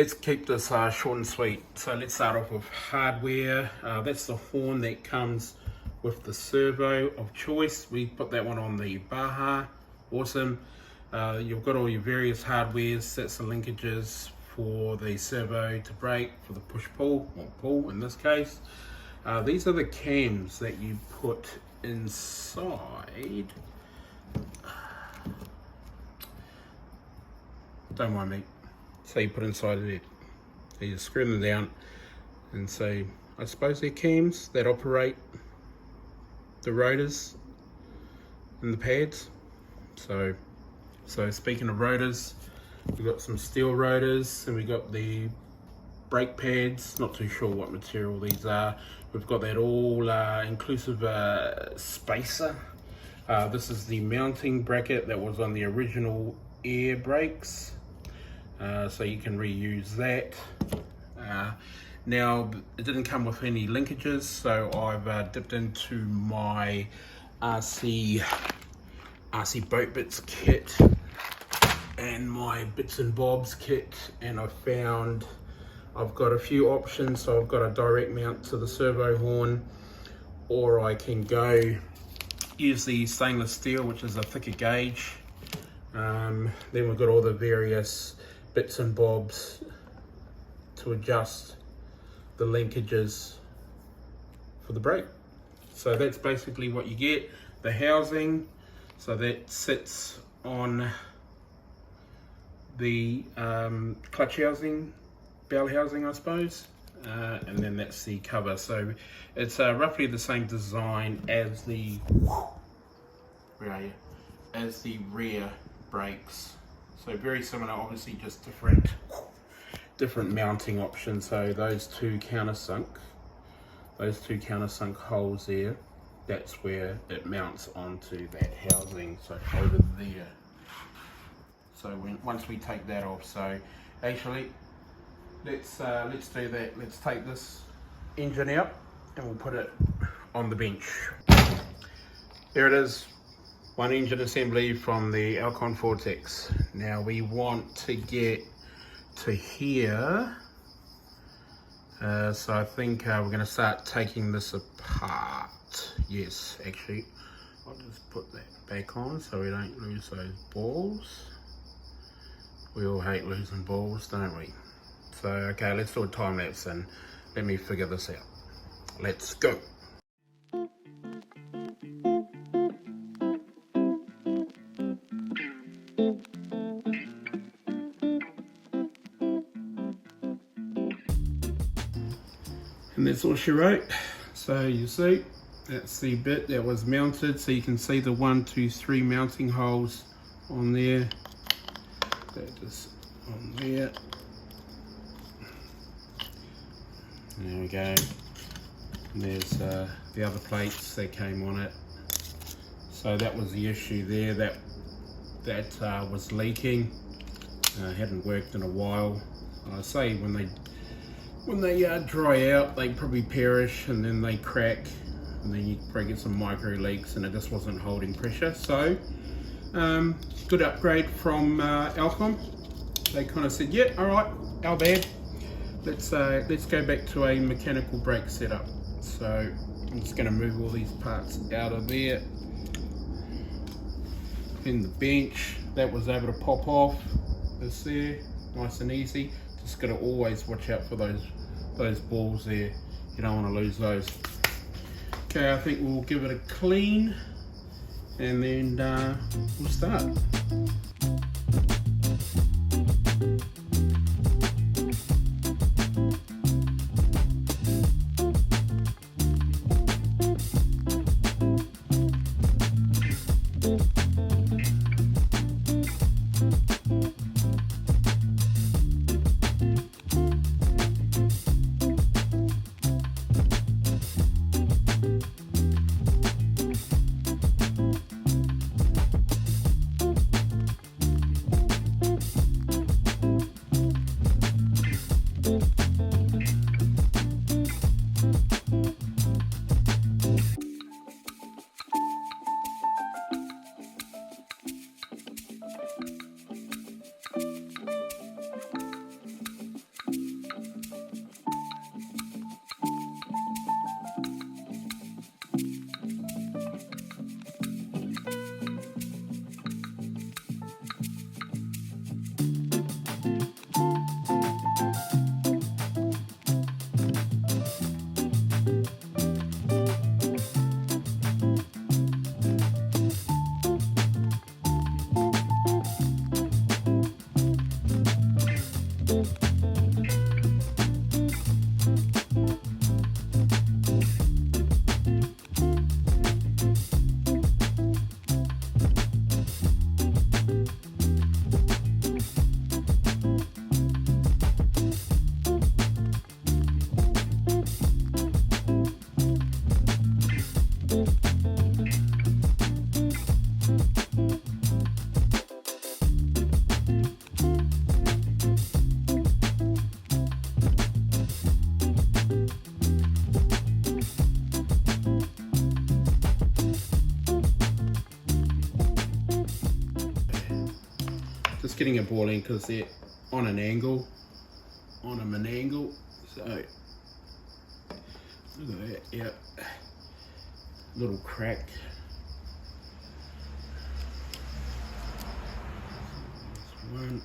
let's keep this short and sweet. So let's start off with hardware. That's the horn that comes with the servo of choice. We put that one on the Baja. Awesome. You've got all your various hardwares. That's the linkages for the servo to brake, for the push-pull, or pull in this case. These are the cams that you put inside. Don't mind me. So you put inside of it. So you screw them down, and so I suppose they're cams that operate the rotors and the pads. So speaking of rotors, we've got some steel rotors, and we got the brake pads. Not too sure what material these are. We've got that all inclusive spacer. This is the mounting bracket that was on the original air brakes. So you can reuse that. Now, it didn't come with any linkages, so I've dipped into my RC boat bits kit and my bits and bobs kit, and I found I've got a few options. So I've got a direct mount to the servo horn, or I can go use the stainless steel, which is a thicker gauge. Then we've got all the various bits and bobs to adjust the linkages for the brake. So that's basically what you get. The housing, so that sits on the clutch housing, bell housing I suppose, and then that's the cover. So it's roughly the same design as the rear brakes. So very similar, obviously just different mounting options. So those two countersunk holes there, that's where it mounts onto that housing, so over there. So once we take that off, so actually let's do that. Let's take this engine out and we'll put it on the bench. There it is. One engine assembly from the Elcon FOURTEX. Now we want to get to here. So I think we're going to start taking this apart. Yes, actually, I'll just put that back on so we don't lose those balls. We all hate losing balls, don't we? So, okay, let's do a time lapse and let me figure this out. Let's go. And that's all she wrote. So you see, that's the bit that was mounted. So you can see the 1, 2, 3 mounting holes on there. That is on there. There we go. And there's the other plates that came on it. So that was the issue there. That was leaking. Hadn't worked in a while. I say when they dry out, they probably perish and then they crack, and then you probably get some micro leaks, and it just wasn't holding pressure. So good upgrade from Elcon. They kind of said, yeah, all right, our bad. Let's go back to a mechanical brake setup. So I'm just going to move all these parts out of there. In the bench, that was able to pop off. This there, nice and easy. Just got to always watch out for those balls there. You don't want to lose those. Okay, I think we'll give it a clean, and then we'll start. getting a ball in because they're on an angle, so look at that, yep, little crack. One.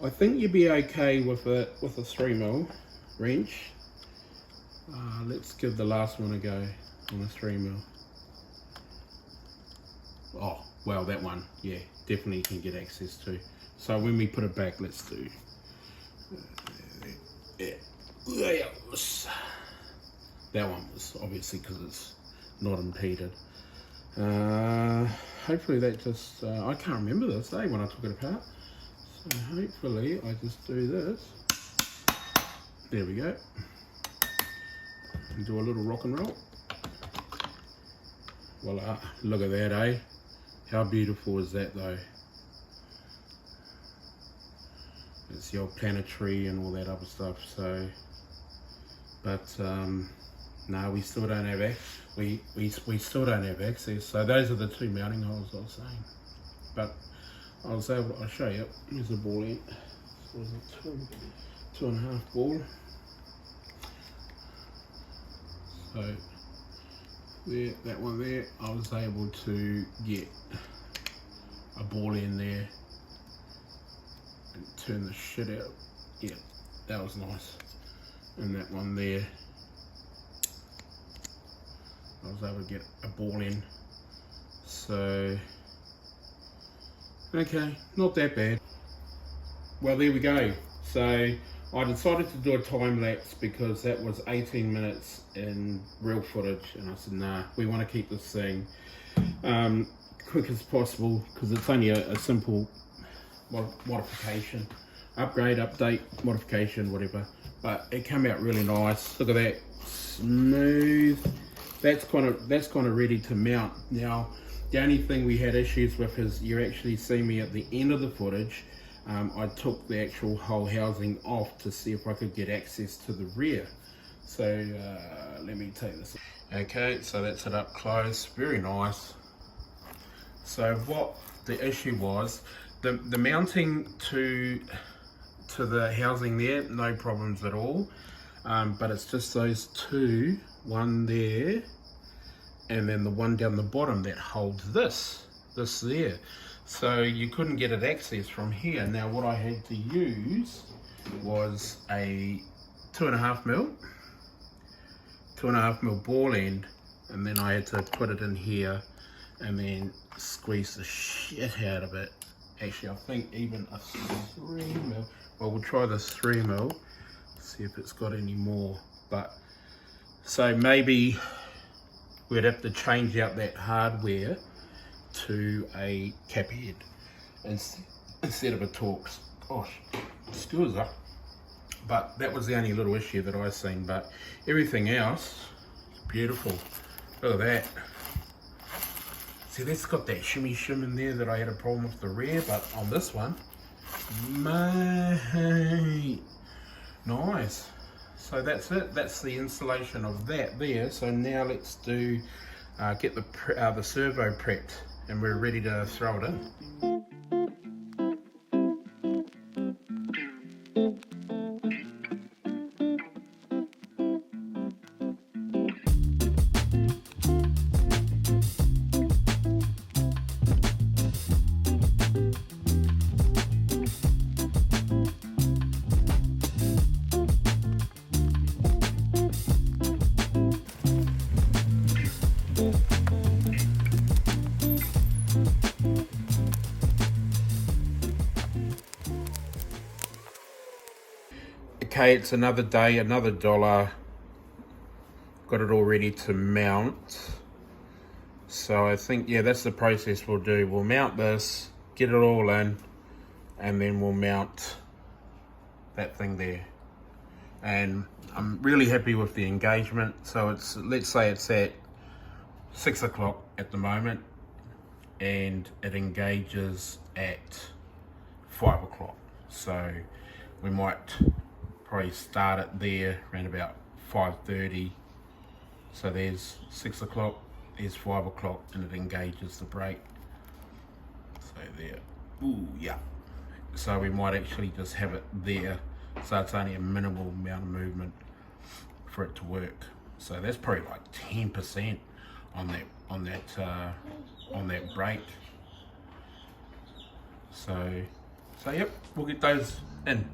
I think you'd be okay with a 3mm wrench. Let's give the last one a go on a 3mm. Oh, well, that one, yeah, definitely can get access to. So when we put it back, let's do. That one was obviously because it's not impeded. Hopefully that just, I can't remember this, when I took it apart. So hopefully I just do this. There we go. And do a little rock and roll. Voila, look at that, eh? How beautiful is that though? It's the old planetary and all that other stuff, so, but no, we still don't have we still don't have access. So those are the two mounting holes I was saying. But I was able to, I'll show you. Here's the ball end. So was it 2.5 ball. So there, that one there, I was able to get a ball in there and turn the shit out. Yeah, that was nice. And that one there, I was able to get a ball in. So, okay, not that bad. Well, there we go. So I decided to do a time lapse because that was 18 minutes in real footage, and I said, nah, we want to keep this thing quick as possible because it's only a simple modification, upgrade, update, modification, whatever. But it came out really nice. Look at that, smooth. That's kind of ready to mount. Now, the only thing we had issues with is you actually see me at the end of the footage. I took the actual whole housing off to see if I could get access to the rear. So let me take this. Okay, so that's it up close, very nice. So what the issue was, the mounting to the housing there, no problems at all. But it's just those two, one there, and then the one down the bottom that holds this there. So you couldn't get it access from here. Now what I had to use was a 2.5mm ball end, and then I had to put it in here and then squeeze the shit out of it. Actually, I think even a 3mm. Well, we'll try this 3mm, see if it's got any more. But so maybe we'd have to change out that hardware to a cap head instead of a Torx. Gosh, screws up. But that was the only little issue that I seen. But everything else is beautiful. Look at that. See, that's got that shimmy shim in there that I had a problem with the rear, but on this one, mate, nice. So that's it. That's the installation of that there. So now let's do get the servo prepped, and we're ready to throw it in. Okay, it's another day, another $1. Got it all ready to mount. So I think, yeah, that's the process we'll do. We'll mount this, get it all in, and then we'll mount that thing there. And I'm really happy with the engagement. So it's, let's say it's at 6 o'clock at the moment, and it engages at 5 o'clock. So we might probably start it there around about 5:30. So there's 6 o'clock, there's 5 o'clock, and it engages the brake. there. Ooh, yeah. So we might actually just have it there, so it's only a minimal amount of movement for it to work. So that's probably like 10% on that brake. So yep, we'll get those in.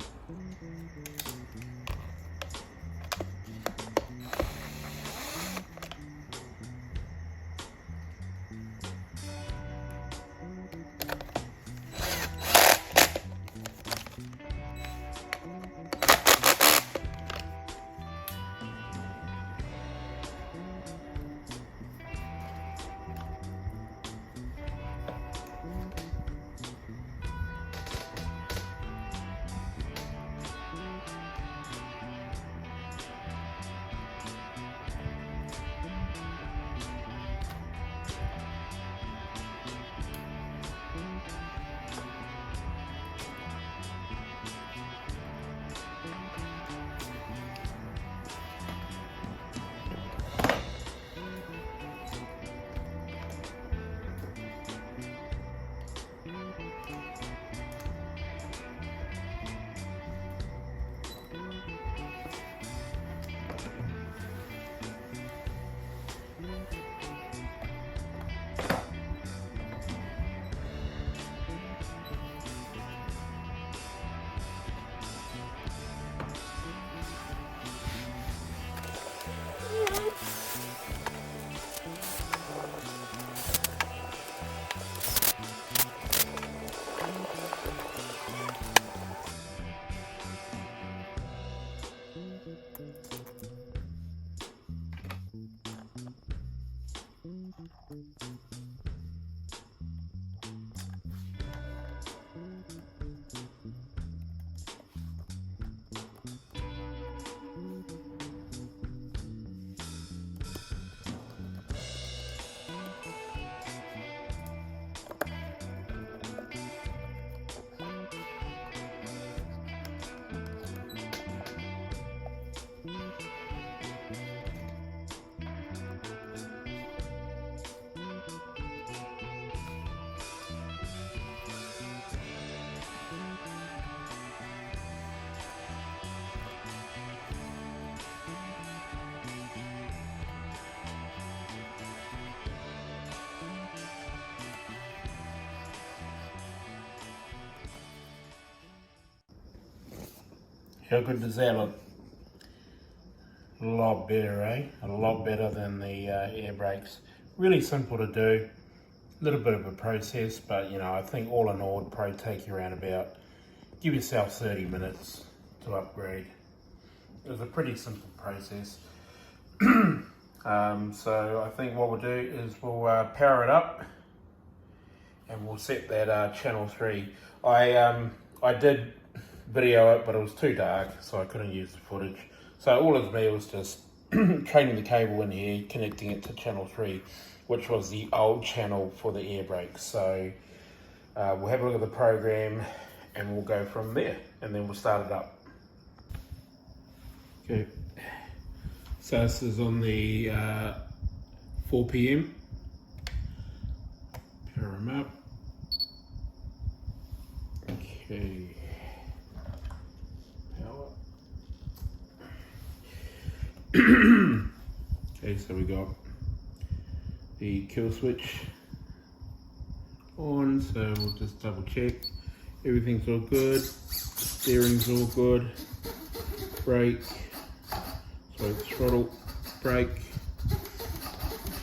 How good does that look? A lot better, eh? A lot better than the air brakes. Really simple to do. A little bit of a process, but you know, I think all in all, it'd probably take you around about, give yourself 30 minutes to upgrade. It was a pretty simple process. So I think what we'll do is we'll power it up and we'll set that channel 3. I did video it, but it was too dark, so I couldn't use the footage. So all of me was just training the cable in here, connecting it to channel 3, which was the old channel for the air brakes. So we'll have a look at the program and we'll go from there, and then we'll start it up. Okay, so this is on the 4 p.m. Power them up. Okay. Power. Okay, so we got the kill switch on, so we'll just double check. Everything's all good. Steering's all good. Brake. So throttle, brake.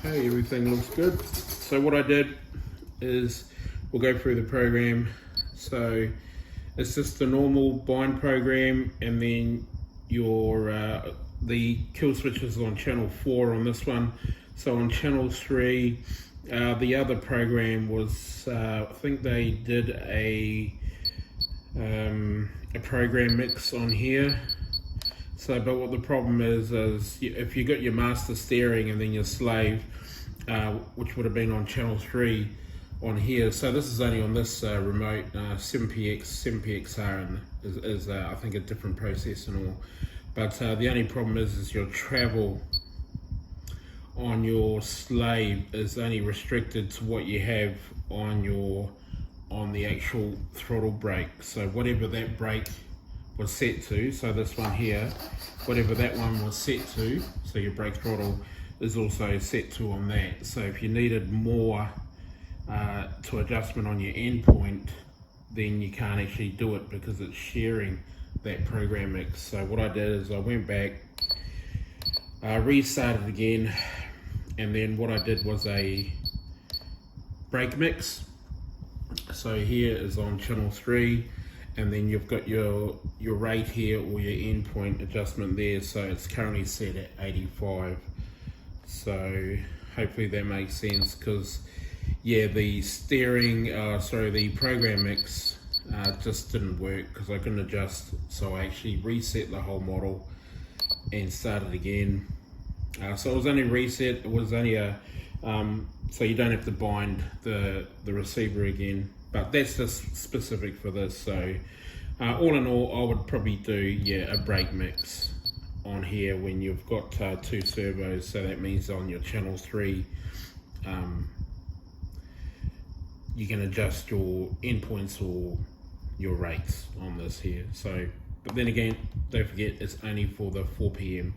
Okay, everything looks good. So what I did is we'll go through the program. So it's just the normal bind program, and then your the kill switch is on channel 4 on this one. So on channel 3, the other program was I think they did a program mix on here. So, but what the problem is if you got your master steering and then your slave, which would have been on channel 3 on here. So this is only on this remote 7PXR, and is I think a different process and all. But the only problem is your travel on your slave is only restricted to what you have on on the actual throttle brake. So whatever that brake was set to, so this one here, whatever that one was set to, so your brake throttle is also set to on that. So if you needed more to adjustment on your endpoint, then you can't actually do it because it's sharing that program mix. So what I did is I went back, restarted again, and then what I did was a brake mix. So here is on channel 3, and then you've got your rate here, or your endpoint adjustment there. So it's currently set at 85. So hopefully that makes sense, because yeah, the the program mix just didn't work because I couldn't adjust. So I actually reset the whole model and started again. So it was only reset, it was only a so you don't have to bind the receiver again, but that's just specific for this. So all in all, I would probably do a brake mix on here when you've got 2 servos. So that means on your channel 3 you can adjust your endpoints or your rates on this here. So, but then again, don't forget it's only for the 4 PM.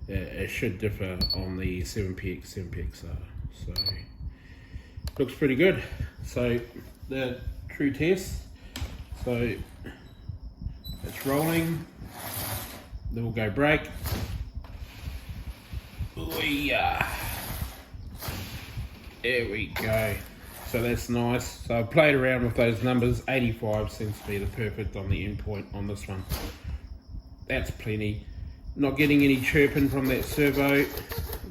It should differ on the 7PX, 7PXR. So looks pretty good. So the true test. So it's rolling. Then we'll go brake. There we go. So that's nice. So I played around with those numbers. 85 seems to be the perfect on the endpoint on this one. That's plenty. Not getting any chirping from that servo.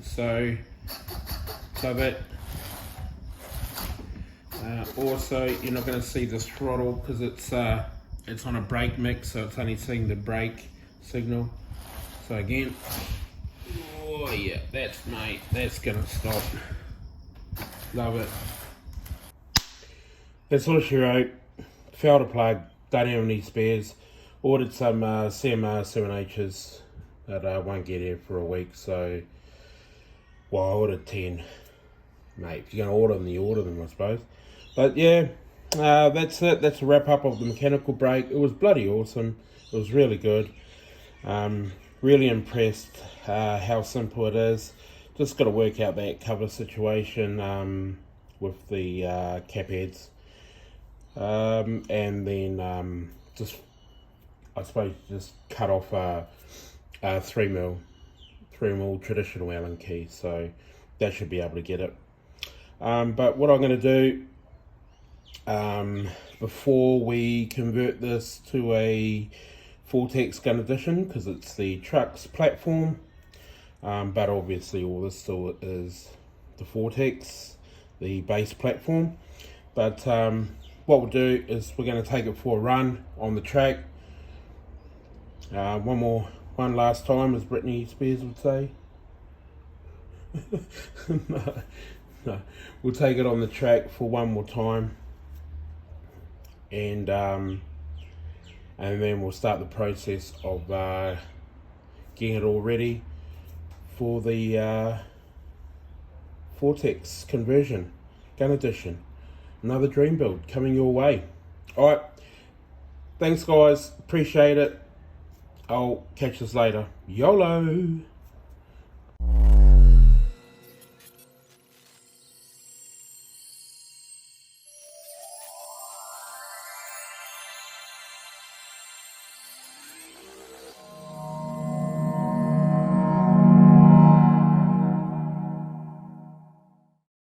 So that also you're not going to see this throttle because it's on a brake mix, so it's only seeing the brake signal. So again, oh yeah, that's going to stop. Love it. That's all she wrote. Failed a plug, don't have any spares. Ordered some CMR 7Hs that won't get here for a week. So, well, I ordered 10. Mate, if you're going to order them, you order them, I suppose. But yeah, that's it. That's a wrap up of the mechanical brake. It was bloody awesome. It was really good. Really impressed how simple it is. Just got to work out that cover situation with the cap heads. And then just, I suppose, just cut off a 3mm traditional Allen key. So that should be able to get it. But what I'm going to do before we convert this to a FOURTEX gun edition, because it's the TRUXX platform, but obviously all this still is the FOURTEX, the base platform. But what we'll do is we're going to take it for a run on the track. One last time, as Britney Spears would say. No, we'll take it on the track for one more time, and then we'll start the process of getting it all ready for the FOURTEX conversion gun edition. Another dream build coming your way. Alright, thanks guys, appreciate it. I'll catch us later. YOLO!